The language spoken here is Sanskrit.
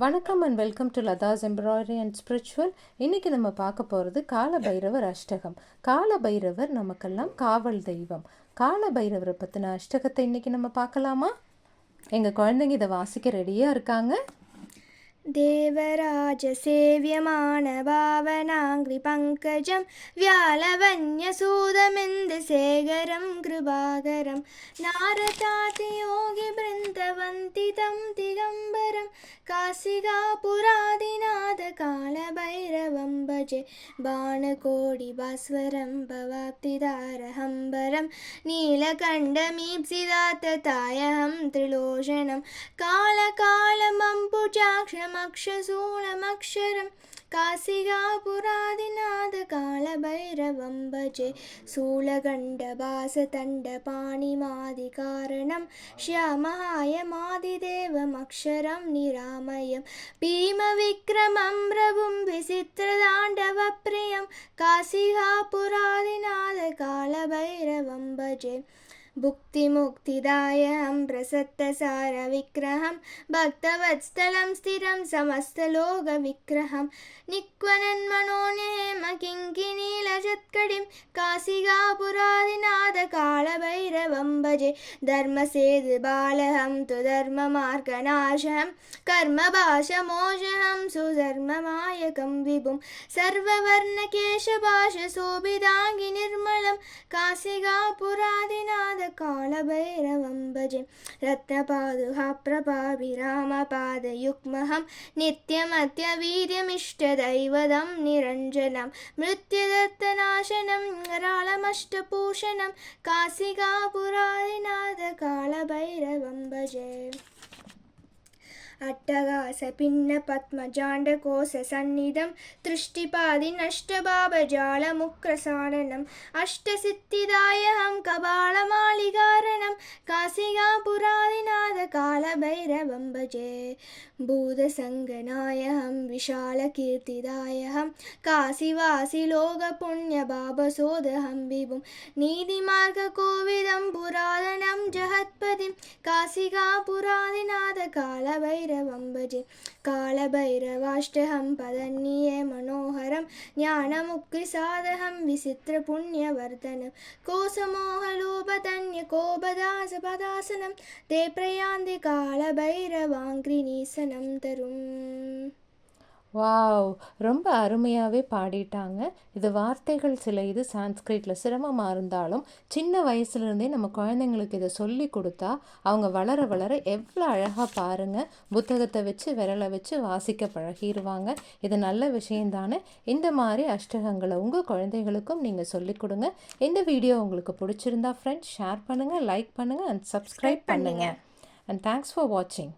வணக்கம் and welcome to Latha's embroidery and spiritual. இன்றைக்கி நம்ம பார்க்க போகிறது கால பைரவர் அஷ்டகம். கால பைரவர் நமக்கெல்லாம் காவல் தெய்வம். கால பைரவரை பற்றின அஷ்டகத்தை இன்றைக்கி நம்ம பார்க்கலாமா? எங்கள் குழந்தைங்க இதை வாசிக்க ரெடியாக இருக்காங்க. देवराजसेव्यमानभावनाङ्घ्रिपङ्कजं व्यालवन्यसूदमिन्दुशेखरं कृपाकरं नारदातियोगिवृन्दवन्दितं दिगम्बरं काशिकापुरादिनाथकालभैरवं भजे बाणकोटिभास्वरं भवाब्धिदारहम्बरं नीलकण्ठमीप्सिदाततायहं त्रिलोचनं कालकालमम्बुजाक्षमक्षशूलमक्षरं काशिकापुरादिनाथकालभैरवं भजे शूलगण्डभासदण्डपाणिमादिकारणं श्यामहायमादिदेवमक्षरं निरामयं भीमविक्रमं प्रभुं विचित्रताण्डवप्रियं काशिकापुरादिनाथकालभैरवं भजे भुक्तिमुक्तिदायकं प्रसक्तसारविग्रहं भक्तवत्सलं स्थिरं समस्तलोकविग्रहं निक्वनन्मनोन्यहेमकिङ्किणीलजत्कटिं काशिकापुरादिनाथकालभैरवं भजे धर्मसेतुबालहं तु धर्ममार्गनाशहं कर्मभाषमोषहं सुधर्ममायकं विभुं सर्ववर्णकेशभाषशोभिताङ्गि निर्मलं काशिकापुरादिनाथ कालभैरवं भजे रत्नपादुकाप्रभाभिरामपादयुग्महं नित्यमत्यवीर्यमिष्टदैवतं निरञ्जनं मृत्युदत्तनाशनं करालमष्टभूषणं काशिकापुरादिनाथ कालभैरवं भजे अट्टहासपिन्नपद्मजाण्डकोशसन्निधं दृष्टिपादिनष्टभावजालमुक्रसारणम् अष्टसिद्धिदायकं कपालमालिकारणं काशिकापुरादिनाथकालभैरवं भजे भूतसङ्गनायकं विशालकीर्तिदायकं काशीवासिलोकपुण्यभावसोदहं विभुं नीतिमार्गकोविदं पुरातनं जगत्पतिं काशिकापुरादिनाथकालभैरवं भजे कालभैरवाष्टकं पदन्ये मनोहरं ज्ञानमुक्तिसाधकं विचित्रपुण्यवर्धनं कोसमोहलोपतन्यकोपदासपदासनं ते प्रयान्ति कालभैरवाङ्घ्रिनीसनं तरुं. வாவ், ரொம்ப அருமையாகவே பாடிட்டாங்க. இது வார்த்தைகள் சில இது சான்ஸ்கிரிட்டில் சிரமமாக இருந்தாலும் சின்ன வயசுலேருந்தே நம்ம குழந்தைங்களுக்கு இதை சொல்லி கொடுத்தா அவங்க வளர வளர எவ்வளோ அழகாக பாருங்கள். புத்தகத்தை வச்சு விரலை வச்சு வாசிக்க பழகிடுவாங்க. இது நல்ல விஷயந்தானே. இந்த மாதிரி அஷ்டகங்களை உங்கள் குழந்தைகளுக்கும் நீங்கள் சொல்லிக் கொடுங்க. இந்த வீடியோ உங்களுக்கு பிடிச்சிருந்தா ஃப்ரெண்ட்ஸ் ஷேர் பண்ணுங்கள், லைக் பண்ணுங்கள் அண்ட் சப்ஸ்கிரைப் பண்ணுங்கள். அண்ட் தேங்க்ஸ் ஃபார் வாட்சிங்.